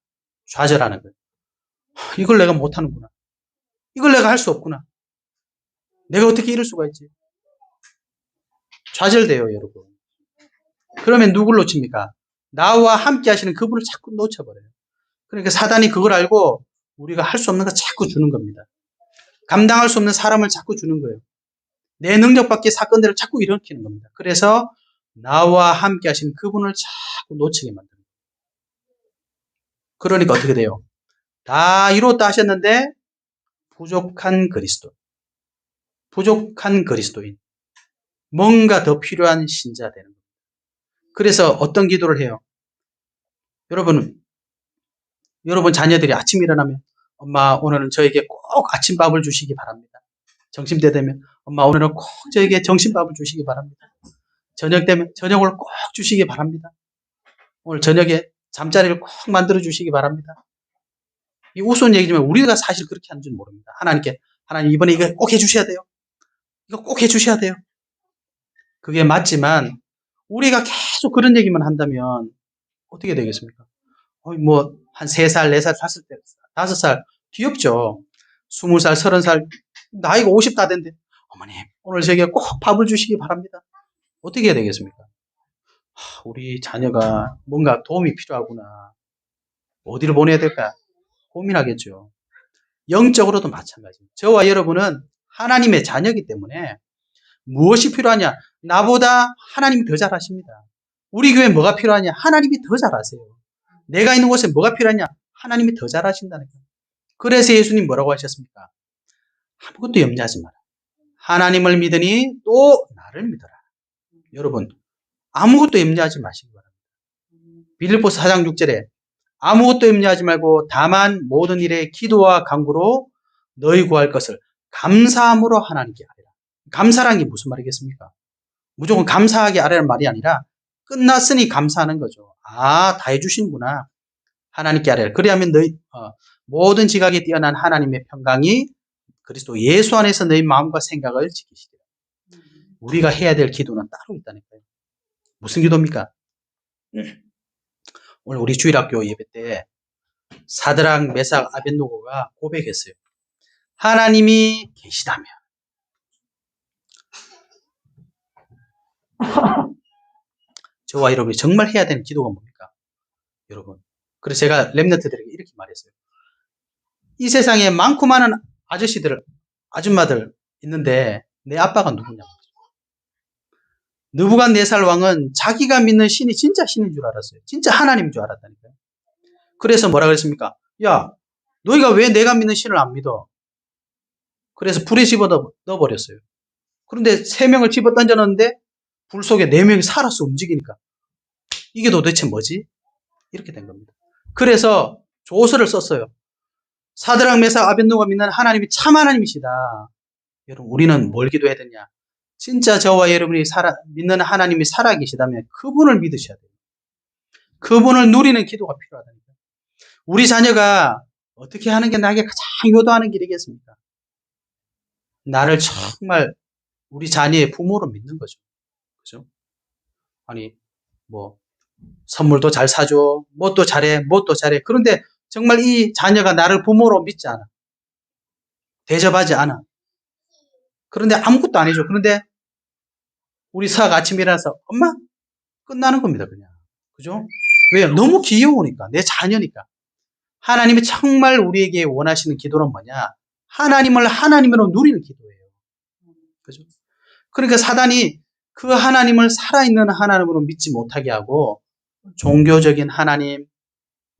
Speaker 1: 좌절하는 거예요. 이걸 내가 못하는구나. 이걸 내가 할 수 없구나. 내가 어떻게 이럴 수가 있지? 좌절돼요, 여러분. 그러면 누굴 놓칩니까? 나와 함께 하시는 그분을 자꾸 놓쳐버려요. 그러니까 사단이 그걸 알고 우리가 할 수 없는 거 자꾸 주는 겁니다. 감당할 수 없는 사람을 자꾸 주는 거예요. 내 능력 밖의 사건들을 자꾸 일으키는 겁니다. 그래서 나와 함께 하시는 그분을 자꾸 놓치게 만드는 거예요. 그러니까 어떻게 돼요? 다 이뤘다 하셨는데 부족한 그리스도. 부족한 그리스도인. 뭔가 더 필요한 신자 되는 겁니다. 그래서 어떤 기도를 해요? 여러분 자녀들이 아침 일어나면 엄마 오늘은 저에게 꼭 아침밥을 주시기 바랍니다. 점심때 되면 엄마 오늘은 꼭 저에게 점심밥을 주시기 바랍니다. 저녁 되면 저녁을 꼭 주시기 바랍니다. 오늘 저녁에 잠자리를 꼭 만들어 주시기 바랍니다. 이 우스운 얘기지만 우리가 사실 그렇게 하는 줄 모릅니다. 하나님께 하나님 이번에 이거 꼭 해주셔야 돼요. 이거 꼭 해주셔야 돼요. 그게 맞지만 우리가 계속 그런 얘기만 한다면 어떻게 되겠습니까? 뭐, 한 3살, 4살, 5살, 귀엽죠? 20살, 30살, 나이가 50 다 된대. 어머님, 오늘 저에게 꼭 밥을 주시기 바랍니다. 어떻게 해야 되겠습니까? 우리 자녀가 뭔가 도움이 필요하구나. 어디를 보내야 될까? 고민하겠죠. 영적으로도 마찬가지입니다. 저와 여러분은 하나님의 자녀이기 때문에 무엇이 필요하냐? 나보다 하나님이 더 잘 아십니다. 우리 교회에 뭐가 필요하냐? 하나님이 더 잘 아세요. 내가 있는 곳에 뭐가 필요하냐? 하나님이 더 잘 아신다는 거예요. 그래서 예수님 뭐라고 하셨습니까? 아무것도 염려하지 마라. 하나님을 믿으니 또 나를 믿어라. 여러분, 아무것도 염려하지 마시기 바랍니다. 빌립보서 4장 6절에 아무것도 염려하지 말고 다만 모든 일에 기도와 간구로 너희 구할 것을 감사함으로 하나님께 아뢰라. 감사라는 게 무슨 말이겠습니까? 무조건 감사하게 아뢰라는 말이 아니라 끝났으니 감사하는 거죠. 아, 다 해주시는구나. 하나님께 아뢰라. 그리하면 너희 모든 지각에 뛰어난 하나님의 평강이 그리스도 예수 안에서 너희 마음과 생각을 지키시리라. 우리가 해야 될 기도는 따로 있다니까요. 무슨 기도입니까? 오늘 우리 주일학교 예배 때 사드락, 메삭, 아벳노고가 고백했어요. 하나님이 계시다면 저와 여러분이 정말 해야 되는 기도가 뭡니까? 여러분. 그래서 제가 랩런트들에게 이렇게 말했어요. 이 세상에 많고 많은 아저씨들, 아줌마들 있는데 내 아빠가 누구냐고. 느부갓네살 왕은 자기가 믿는 신이 진짜 신인 줄 알았어요. 진짜 하나님인 줄 알았다니까요. 그래서 뭐라 그랬습니까? 야, 너희가 왜 내가 믿는 신을 안 믿어? 그래서 불에 집어 넣어버렸어요. 그런데 3명을 집어 던져놨는데 불 속에 4명이 살아서 움직이니까 이게 도대체 뭐지? 이렇게 된 겁니다. 그래서 조서를 썼어요. 사드락, 메삭, 아벳노고가 믿는 하나님이 참 하나님이시다. 여러분, 우리는 뭘 기도해야 되냐? 진짜 저와 여러분이 믿는 하나님이 살아계시다면 그분을 믿으셔야 돼요. 그분을 누리는 기도가 필요하다니까. 우리 자녀가 어떻게 하는 게 나에게 가장 효도하는 길이겠습니까? 나를 정말 우리 자녀의 부모로 믿는 거죠. 그죠? 아니, 뭐, 선물도 잘 사줘, 뭣도 잘해, 뭣도 잘해. 그런데 정말 이 자녀가 나를 부모로 믿지 않아. 대접하지 않아. 그런데 아무것도 안 해줘. 그런데 우리 서아가 아침에 일어나서 엄마? 끝나는 겁니다, 그냥. 그죠? 왜요? 너무 귀여우니까. 내 자녀니까. 하나님이 정말 우리에게 원하시는 기도는 뭐냐? 하나님을 하나님으로 누리는 기도예요. 그죠? 그러니까 사단이 그 하나님을 살아있는 하나님으로 믿지 못하게 하고 종교적인 하나님,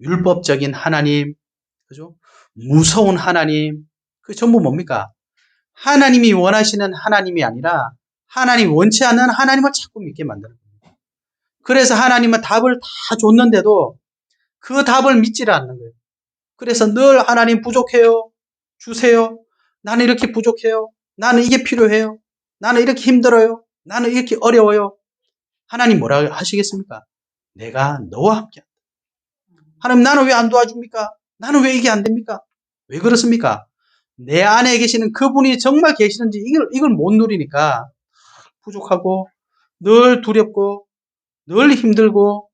Speaker 1: 율법적인 하나님, 그죠? 무서운 하나님, 그 전부 뭡니까? 하나님이 원하시는 하나님이 아니라 하나님이 원치 않는 하나님을 자꾸 믿게 만드는 겁니다. 그래서 하나님은 답을 다 줬는데도 그 답을 믿지를 않는 거예요. 그래서 늘 하나님 부족해요. 주세요. 나는 이렇게 부족해요. 나는 이게 필요해요. 나는 이렇게 힘들어요. 나는 이렇게 어려워요. 하나님 뭐라 하시겠습니까? 내가 너와 함께한다. 하나님 나는 왜 안 도와줍니까? 나는 왜 이게 안 됩니까? 왜 그렇습니까? 내 안에 계시는 그분이 정말 계시는지 이걸 못 누리니까 부족하고 늘 두렵고 늘 힘들고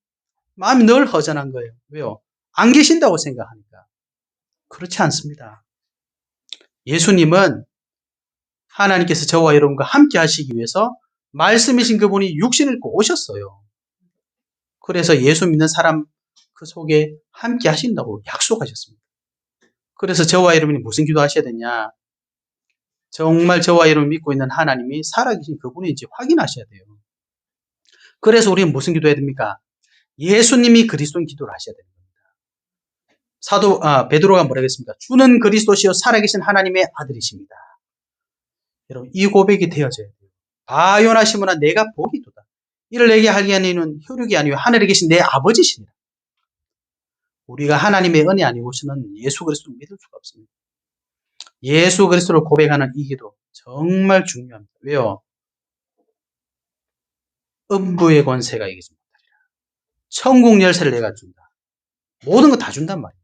Speaker 1: 마음이 늘 허전한 거예요. 왜요? 안 계신다고 생각하니까. 그렇지 않습니다. 예수님은 하나님께서 저와 여러분과 함께 하시기 위해서 말씀이신 그분이 육신을 입고 오셨어요. 그래서 예수 믿는 사람 그 속에 함께 하신다고 약속하셨습니다. 그래서 저와 여러분이 무슨 기도 하셔야 되냐? 정말 저와 여러분 믿고 있는 하나님이 살아계신 그분인지 확인하셔야 돼요. 그래서 우리는 무슨 기도해야 됩니까? 예수님이 그리스도인 기도를 하셔야 됩니다. 베드로가 뭐라고 했습니까? 주는 그리스도시요 살아계신 하나님의 아들이십니다. 여러분 이 고백이 되어져야 돼요. 바요나시므나 내가 복이도다. 이를 내게 하게 하는 혈육이 아니요 하늘에 계신 내 아버지시니라. 우리가 하나님의 은혜 아니고서는 예수 그리스도를 믿을 수가 없습니다. 예수 그리스도를 고백하는 이 기도 정말 중요합니다. 왜요? 음부의 권세가 이기지 못하리라. 천국 열쇠를 내가 준다. 모든 거 다 준단 말이에요.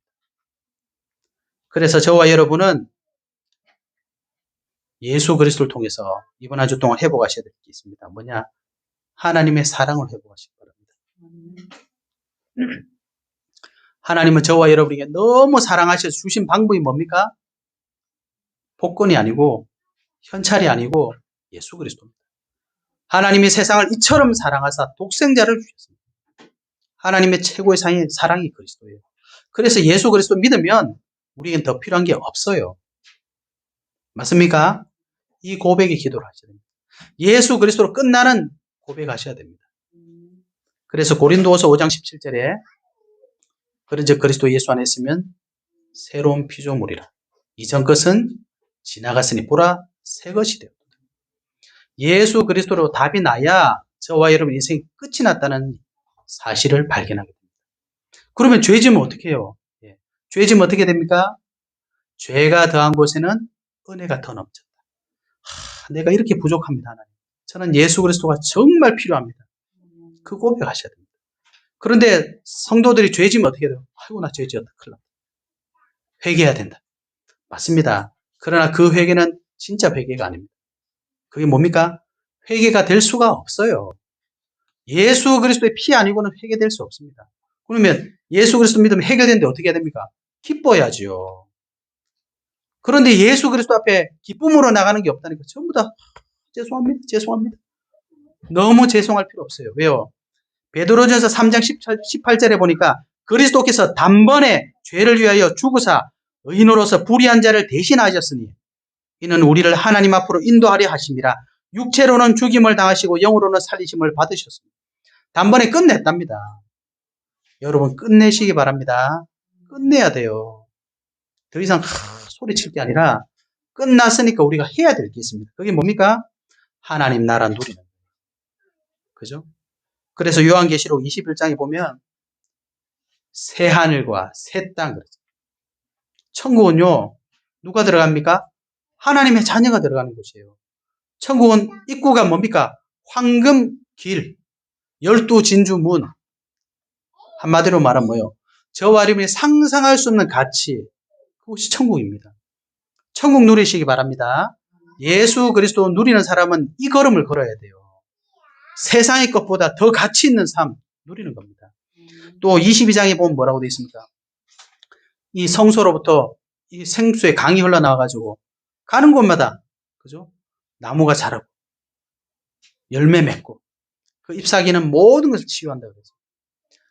Speaker 1: 그래서 저와 여러분은 예수 그리스도를 통해서 이번 한 주 동안 회복하셔야 될 게 있습니다. 뭐냐? 하나님의 사랑을 회복하시기 바랍니다. 하나님은 저와 여러분에게 너무 사랑하셔서 주신 방법이 뭡니까? 복권이 아니고 현찰이 아니고 예수 그리스도입니다. 하나님이 세상을 이처럼 사랑하사 독생자를 주셨습니다. 하나님의 최고의 사랑이 그리스도예요. 그래서 예수 그리스도 믿으면 우리에겐 더 필요한 게 없어요. 맞습니까? 이 고백의 기도를 하셔야 됩니다. 예수 그리스도로 끝나는 고백하셔야 됩니다. 그래서 고린도후서 5장 17절에 그런즉 그리스도 예수 안에 있으면 새로운 피조물이라. 이전 것은 지나갔으니 보라 새 것이 되었다. 예수 그리스도로 답이 나야 저와 여러분 인생이 끝이 났다는 사실을 발견하게 됩니다. 그러면 죄 지으면 어떻게 해요? 죄 지으면 어떻게 됩니까? 죄가 더한 곳에는 은혜가 더 넘쳤다. 내가 이렇게 부족합니다. 하나님. 저는 예수 그리스도가 정말 필요합니다. 그 고백하셔야 됩니다. 그런데 성도들이 죄 지으면 어떻게 돼요? 아이고 나 죄 지었다. 큰일 났다. 회개해야 된다. 맞습니다. 그러나 그 회개는 진짜 회개가 아닙니다. 그게 뭡니까? 회개가 될 수가 없어요. 예수 그리스도의 피 아니고는 회개될 수 없습니다. 그러면 예수 그리스도 믿으면 해결되는데 어떻게 해야 됩니까? 기뻐야지요. 그런데 예수 그리스도 앞에 기쁨으로 나가는 게 없다니까 전부 다 죄송합니다. 죄송합니다. 너무 죄송할 필요 없어요. 왜요? 베드로전서 3장 18절에 보니까 그리스도께서 단번에 죄를 위하여 죽으사 의인으로서 불의한 자를 대신하셨으니 이는 우리를 하나님 앞으로 인도하려 하심이라. 육체로는 죽임을 당하시고 영으로는 살리심을 받으셨습니다. 단번에 끝냈답니다. 여러분 끝내시기 바랍니다. 끝내야 돼요. 더 이상 소리칠 게 아니라 끝났으니까 우리가 해야 될 게 있습니다. 그게 뭡니까? 하나님 나라 누리는 거예요. 그죠? 그래서 요한계시록 21장에 보면 새 하늘과 새 땅 그러죠. 천국은요 누가 들어갑니까? 하나님의 자녀가 들어가는 곳이에요. 천국은 입구가 뭡니까? 황금 길, 12진주 문. 한마디로 말하면 뭐예요? 저와 여러분이 상상할 수 없는 가치, 그것이 천국입니다. 천국 누리시기 바랍니다. 예수 그리스도 누리는 사람은 이 걸음을 걸어야 돼요. 세상의 것보다 더 가치 있는 삶 누리는 겁니다. 또 22장에 보면 뭐라고 되어 있습니까? 이 성소로부터 이 생수의 강이 흘러나와가지고 가는 곳마다 그죠? 나무가 자라고 열매 맺고 그 잎사귀는 모든 것을 치유한다고 그랬어요.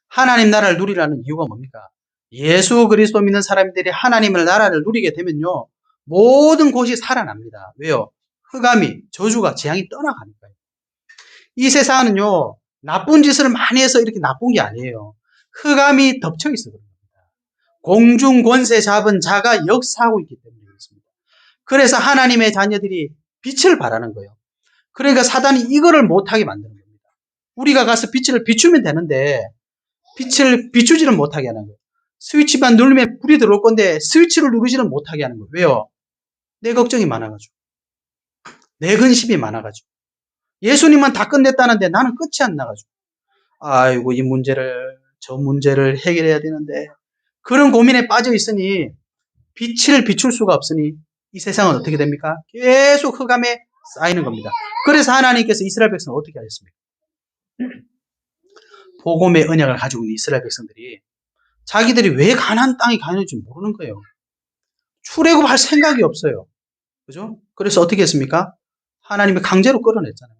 Speaker 1: 하나님 나라를 누리라는 이유가 뭡니까? 예수 그리스도 믿는 사람들이 하나님의 나라를 누리게 되면요 모든 곳이 살아납니다. 왜요? 흑암이 저주가 재앙이 떠나가니까요. 이 세상은요 나쁜 짓을 많이 해서 이렇게 나쁜 게 아니에요. 흑암이 덮쳐 있어 그런 겁니다. 공중 권세 잡은 자가 역사하고 있기 때문에 그렇습니다. 그래서 하나님의 자녀들이 빛을 발하는 거예요. 그러니까 사단이 이거를 못하게 만드는 겁니다. 우리가 가서 빛을 비추면 되는데 빛을 비추지는 못하게 하는 거예요. 스위치만 누르면 불이 들어올 건데 스위치를 누르지는 못하게 하는 거예요. 왜요? 내 걱정이 많아가지고 내 근심이 많아가지고 예수님만 다 끝냈다는데 나는 끝이 안 나가지고 아이고 이 문제를 저 문제를 해결해야 되는데 그런 고민에 빠져 있으니 빛을 비출 수가 없으니 이 세상은 어떻게 됩니까? 계속 흑암에 쌓이는 겁니다. 그래서 하나님께서 이스라엘 백성을 어떻게 하셨습니까? 복음의 언약을 가지고 있는 이스라엘 백성들이 자기들이 왜 가나안 땅에 가는지 모르는 거예요. 출애굽할 생각이 없어요. 그죠? 그래서 어떻게 했습니까? 하나님이 강제로 끌어냈잖아요.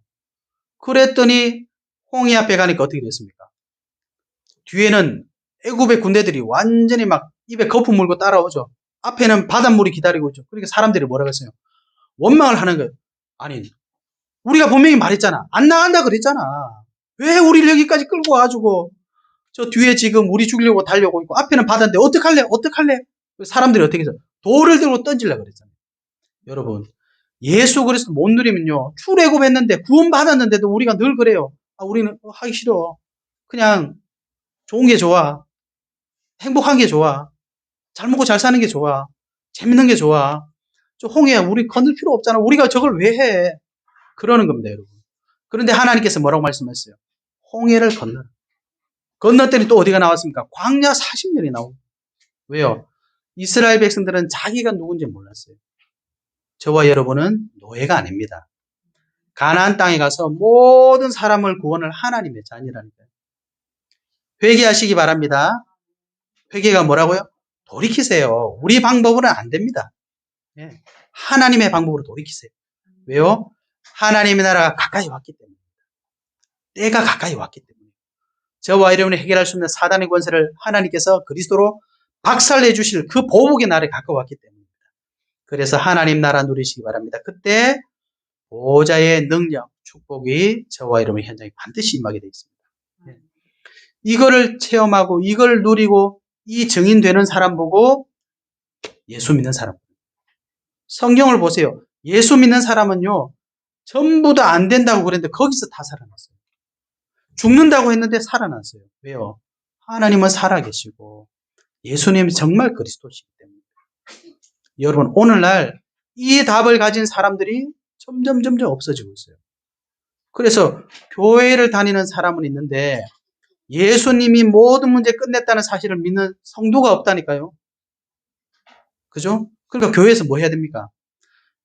Speaker 1: 그랬더니 홍해 앞에 가니까 어떻게 됐습니까? 뒤에는 애굽의 군대들이 완전히 막 입에 거품 물고 따라오죠. 앞에는 바닷물이 기다리고 있죠. 그러니까 사람들이 뭐라고 했어요? 원망을 하는 거예요. 아니 우리가 분명히 말했잖아. 안 나간다 그랬잖아. 왜 우리를 여기까지 끌고 와가지고 저 뒤에 지금 우리 죽이려고 달려오고 있고 앞에는 바다인데 어떡할래? 어떡할래? 사람들이 어떻게 해서 돌을 들고 던지려고 그랬잖아요. 여러분 예수 그리스도 못 누리면요 출애굽했는데 구원 받았는데도 우리가 늘 그래요. 아, 우리는 하기 싫어. 그냥 좋은 게 좋아. 행복한 게 좋아. 잘 먹고 잘 사는 게 좋아. 재밌는 게 좋아. 저 홍해야 우리 건들 필요 없잖아. 우리가 저걸 왜 해? 그러는 겁니다, 여러분. 그런데 하나님께서 뭐라고 말씀하셨어요? 홍해를 건너라. 건넜더니 또 어디가 나왔습니까? 광야 40년이 나오고. 왜요? 이스라엘 백성들은 자기가 누군지 몰랐어요. 저와 여러분은 노예가 아닙니다. 가나안 땅에 가서 모든 사람을 구원할 하나님의 자녀라니까요. 회개하시기 바랍니다. 회개가 뭐라고요? 돌이키세요. 우리 방법으로는 안 됩니다. 예. 하나님의 방법으로 돌이키세요. 왜요? 하나님의 나라가 가까이 왔기 때문에. 때가 가까이 왔기 때문에. 저와 여러분이 해결할 수 없는 사단의 권세를 하나님께서 그리스도로 박살내 주실 그 보복의 날에 가까웠기 때문입니다. 그래서 하나님 나라 누리시기 바랍니다. 그때 보호자의 능력, 축복이 저와 여러분의 현장에 반드시 임하게 되어 있습니다. 이거를 체험하고 이걸 누리고 이 증인되는 사람 보고 예수 믿는 사람. 성경을 보세요. 예수 믿는 사람은요, 전부 다 안 된다고 그랬는데 거기서 다 살아났어요. 죽는다고 했는데 살아났어요. 왜요? 하나님은 살아계시고 예수님이 정말 그리스도시기 때문에. 여러분, 오늘날 이 답을 가진 사람들이 점점 없어지고 있어요. 그래서 교회를 다니는 사람은 있는데 예수님이 모든 문제 끝냈다는 사실을 믿는 성도가 없다니까요. 그죠? 그러니까 교회에서 뭐 해야 됩니까?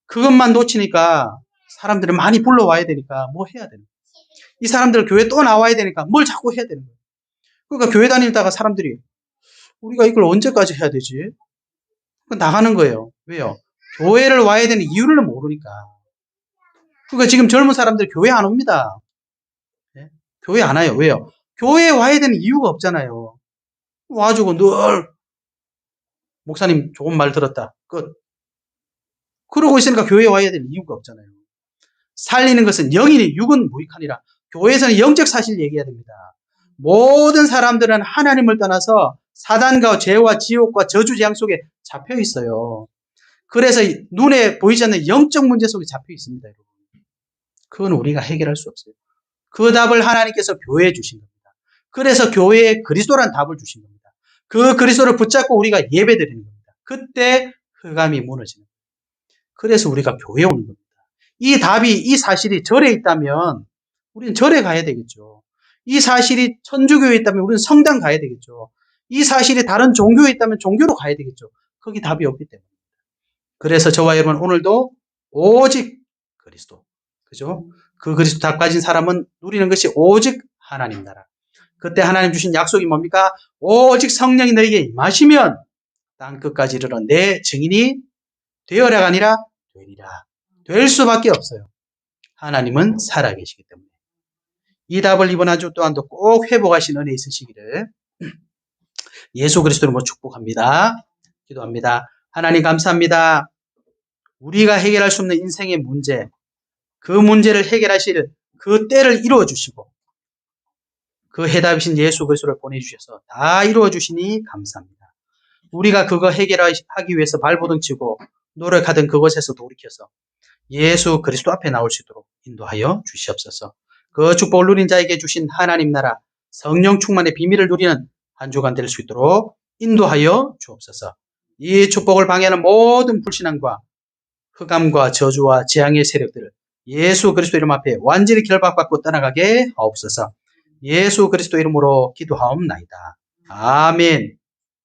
Speaker 1: 그것만 놓치니까 사람들을 많이 불러와야 되니까 뭐 해야 되는 거예요. 이 사람들 교회 또 나와야 되니까 뭘 자꾸 해야 되는 거예요. 그러니까 교회 다니다가 사람들이 우리가 이걸 언제까지 해야 되지? 나가는 거예요. 왜요? 교회를 와야 되는 이유를 모르니까. 그러니까 지금 젊은 사람들 교회 안 옵니다. 네? 교회 안 와요. 왜요? 교회에 와야 되는 이유가 없잖아요. 와가지고 늘 목사님 좋은 말 들었다. 끝. 그러고 있으니까 교회에 와야 되는 이유가 없잖아요. 살리는 것은 영이니 육은 무익하니라. 교회에서는 영적 사실 얘기해야 됩니다. 모든 사람들은 하나님을 떠나서 사단과 죄와 지옥과 저주 재앙 속에 잡혀 있어요. 그래서 눈에 보이지 않는 영적 문제 속에 잡혀 있습니다. 여러분. 그건 우리가 해결할 수 없어요. 그 답을 하나님께서 교회에 주신 겁니다. 그래서 교회에 그리스도란 답을 주신 겁니다. 그 그리스도를 붙잡고 우리가 예배드리는 겁니다. 그때 흑암이 무너지는 겁니다. 그래서 우리가 교회에 오는 겁니다. 이 답이, 이 사실이 절에 있다면 우리는 절에 가야 되겠죠. 이 사실이 천주교에 있다면 우리는 성당 가야 되겠죠. 이 사실이 다른 종교에 있다면 종교로 가야 되겠죠. 거기 답이 없기 때문입니다. 그래서 저와 여러분 오늘도 오직 그리스도, 그죠? 그 그리스도 답 가진 사람은 누리는 것이 오직 하나님 나라. 그때 하나님 주신 약속이 뭡니까? 오직 성령이 너에게 임하시면 땅 끝까지 이르러 내 증인이 되어라가 아니라 되리라. 될 수밖에 없어요. 하나님은 살아계시기 때문에. 이 답을 이번 한 주 또한도 꼭 회복하신 은혜 있으시기를 예수 그리스도로 축복합니다. 기도합니다. 하나님 감사합니다. 우리가 해결할 수 없는 인생의 문제, 그 문제를 해결하실 그 때를 이루어 주시고 그 해답이신 예수 그리스도를 보내주셔서 다 이루어 주시니 감사합니다. 우리가 그거 해결하기 위해서 발버둥 치고 노력하던 그곳에서 돌이켜서 예수 그리스도 앞에 나올 수 있도록 인도하여 주시옵소서. 그 축복을 누린 자에게 주신 하나님 나라 성령 충만의 비밀을 누리는 한 주간 될 수 있도록 인도하여 주옵소서. 이 축복을 방해하는 모든 불신앙과 흑암과 저주와 재앙의 세력들을 예수 그리스도 이름 앞에 완전히 결박받고 떠나가게 하옵소서. 예수 그리스도 이름으로 기도하옵나이다. 아멘.